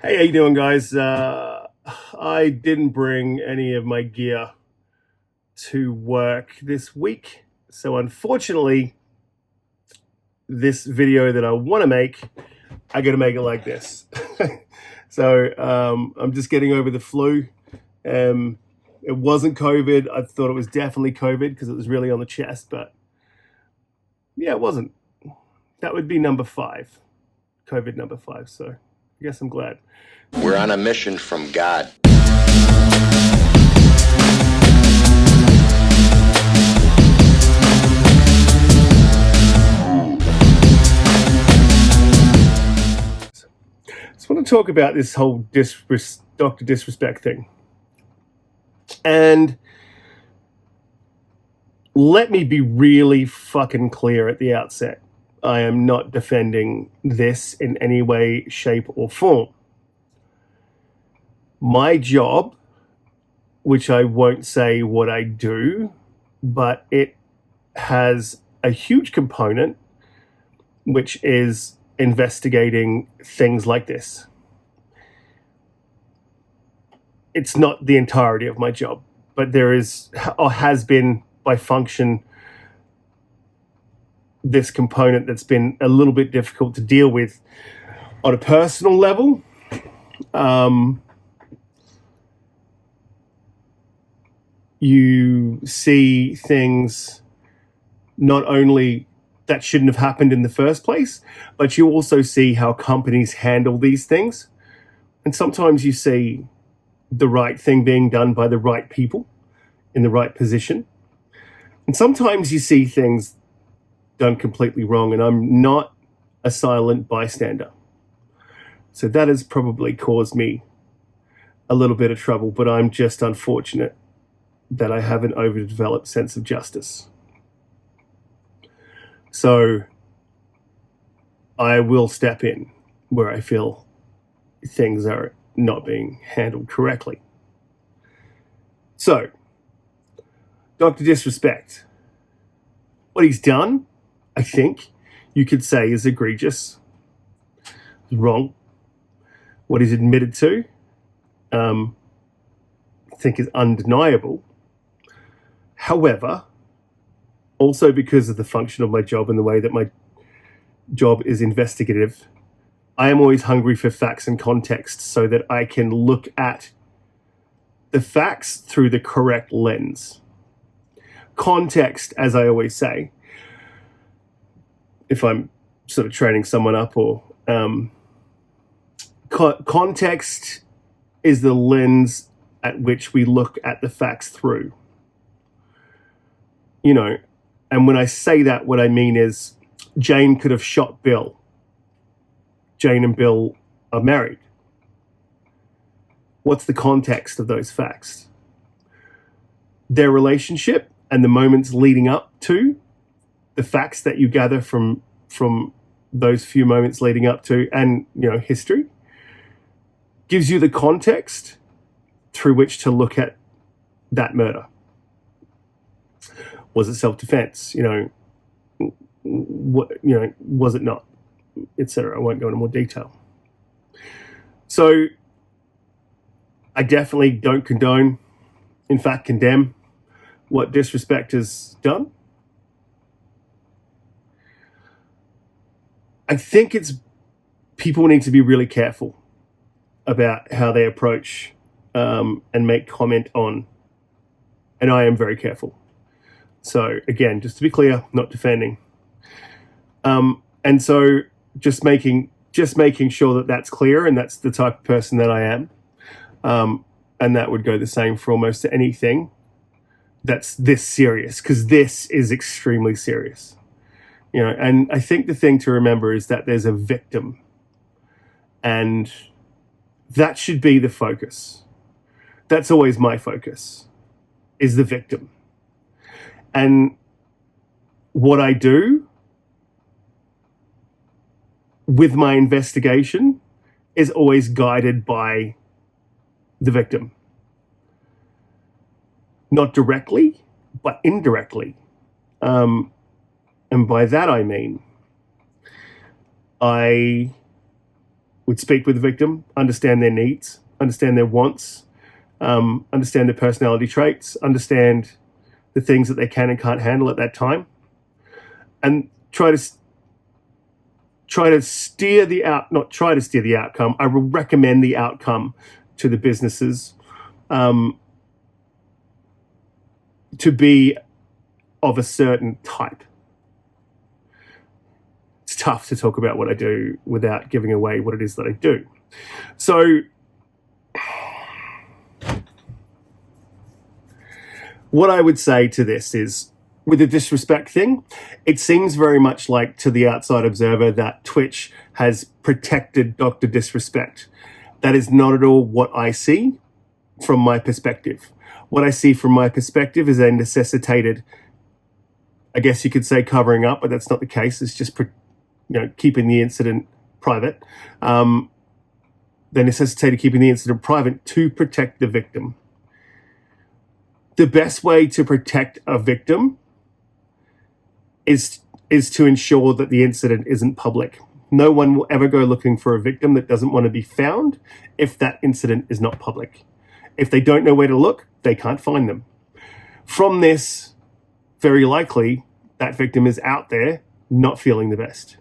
Hey, how you doing, guys? I didn't bring any of my gear to work this week, so unfortunately, this video that I want to make, I got to make it like this. I'm just getting over the flu. It wasn't COVID. I thought it was definitely COVID because it was really on the chest, but yeah, it wasn't. That would be number 5, COVID number 5. So I guess I'm glad. We're on a mission from God. I want to talk about this whole Dr. Disrespect thing. And let me be really fucking clear at the outset. I am not defending this in any way, shape, or form. My job, which I won't say what I do, but it has a huge component, which is investigating things like this. It's not the entirety of my job, but there is, or has been by function, this component that's been a little bit difficult to deal with on a personal level. You see things not only that shouldn't have happened in the first place, but you also see how companies handle these things. And sometimes you see the right thing being done by the right people in the right position. And sometimes you see things done completely wrong, and I'm not a silent bystander. So that has probably caused me a little bit of trouble, but I'm just unfortunate that I have an overdeveloped sense of justice. So I will step in where I feel things are not being handled correctly. So, Dr. Disrespect, what he's done, I think you could say, is egregious, wrong. What he's admitted to, I think, is undeniable. However, also because of the function of my job and the way that my job is investigative, I am always hungry for facts and context so that I can look at the facts through the correct lens. Context, as I always say, if I'm sort of training someone up, or context is the lens at which we look at the facts through. You know, and when I say that, what I mean is Jane could have shot Bill. Jane and Bill are married. What's the context of those facts? Their relationship and the moments leading up to, the facts that you gather from those few moments leading up to, and history, gives you the context through which to look at that murder. Was it self-defense? Was it not? Etc. I won't go into more detail. So I definitely don't condone, in fact condemn, what Disrespect has done. I think people need to be really careful about how they approach and make comment on, and I am very careful. So again, just to be clear, not defending. And so just making sure that that's clear, and that's the type of person that I am. And that would go the same for almost anything that's this serious, because this is extremely serious. And I think the thing to remember is that there's a victim, and that should be the focus. That's always my focus, is the victim. And what I do with my investigation is always guided by the victim. Not directly, but indirectly. And by that I mean, I would speak with the victim, understand their needs, understand their wants, understand their personality traits, understand the things that they can and can't handle at that time, and try to steer the outcome. I will recommend the outcome to the businesses to be of a certain type. It's tough to talk about what I do without giving away what it is that I do. So what I would say to this is, with the disrespect thing, it seems very much like, to the outside observer, that Twitch has protected Dr. Disrespect. That is not at all what I see from my perspective. What I see from my perspective is they necessitated, I guess you could say, covering up, but that's not the case. It's just, keeping the incident private. They necessitated keeping the incident private to protect the victim. The best way to protect a victim is to ensure that the incident isn't public. No one will ever go looking for a victim that doesn't want to be found if that incident is not public. If they don't know where to look, they can't find them. From this, very likely, that victim is out there not feeling the best.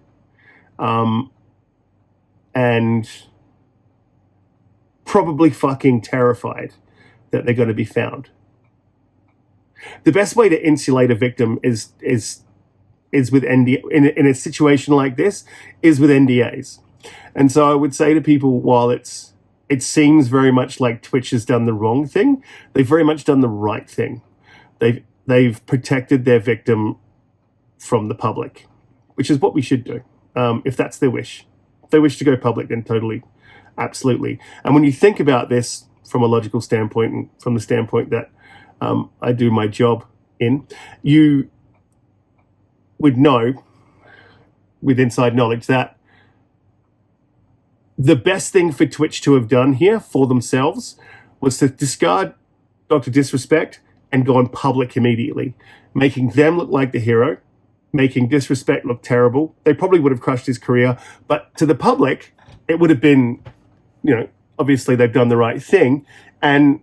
And probably fucking terrified that they're going to be found. The best way to insulate a victim is with in a situation like this, is with NDAs. And so I would say to people, while it seems very much like Twitch has done the wrong thing, they've very much done the right thing. They've protected their victim from the public, which is what we should do, if that's their wish. If they wish to go public, then totally, absolutely. And when you think about this from a logical standpoint, and from the standpoint that I do my job in, you would know with inside knowledge that the best thing for Twitch to have done here for themselves was to discard Dr. Disrespect and go on public immediately, making them look like the hero, making Disrespect look terrible. They probably would have crushed his career, but to the public, it would have been, obviously they've done the right thing. And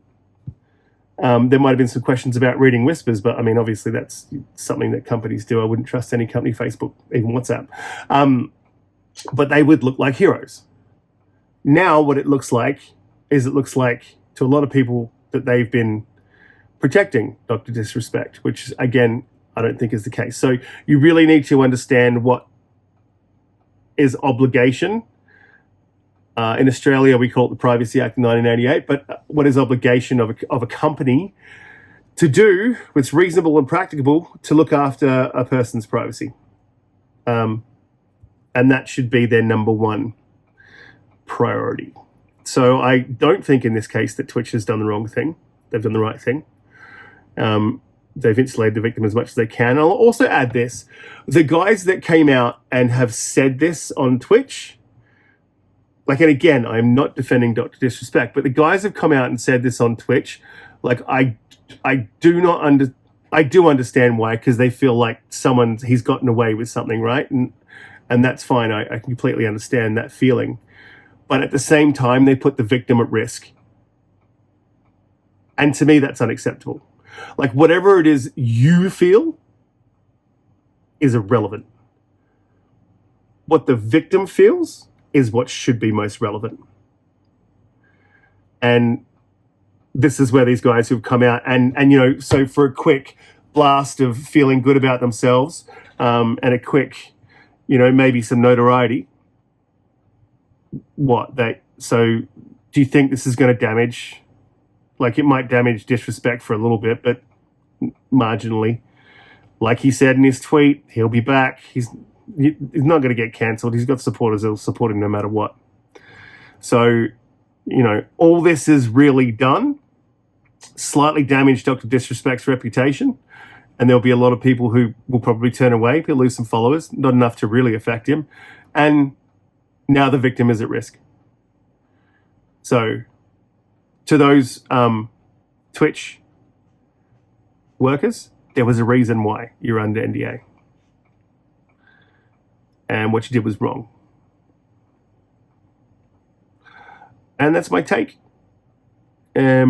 there might have been some questions about reading whispers, but I mean, obviously that's something that companies do. I wouldn't trust any company, Facebook, even WhatsApp. But they would look like heroes. Now what it looks like to a lot of people that they've been protecting Dr. Disrespect, which again, I don't think is the case. So you really need to understand what is obligation. In Australia, we call it the Privacy Act of 1988, but what is obligation of a company to do what's reasonable and practicable to look after a person's privacy. And that should be their number one priority. So I don't think in this case that Twitch has done the wrong thing. They've done the right thing. They've insulated the victim as much as they can. I'll also add this. The guys that came out and have said this on Twitch, and again, I'm not defending Dr. Disrespect, but the guys have come out and said this on Twitch. I do understand why, because they feel like he's gotten away with something, right? And that's fine. I completely understand that feeling. But at the same time, they put the victim at risk. And to me, that's unacceptable. Whatever it is you feel is irrelevant. What the victim feels is what should be most relevant. And this is where these guys who've come out and so for a quick blast of feeling good about themselves, and a quick, maybe some notoriety, so do you think this is going to damage, it might damage Disrespect for a little bit, but marginally. Like he said in his tweet, he'll be back. He's not going to get cancelled. He's got supporters that will support him no matter what. So, all this is really done, slightly damage Dr. Disrespect's reputation, and there'll be a lot of people who will probably turn away. He'll lose some followers, not enough to really affect him. And now the victim is at risk. So, to those Twitch workers, there was a reason why you're under NDA. And what you did was wrong. And that's my take. Hit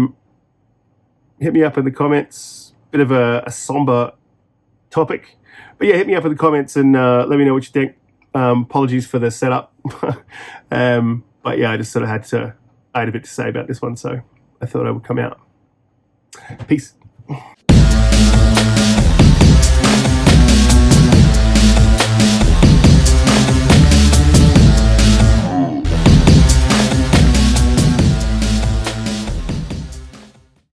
me up in the comments. Bit of a somber topic. But yeah, hit me up in the comments and let me know what you think. Apologies for the setup. But yeah, I just sort of I had a bit to say about this one, so I thought I would come out. Peace.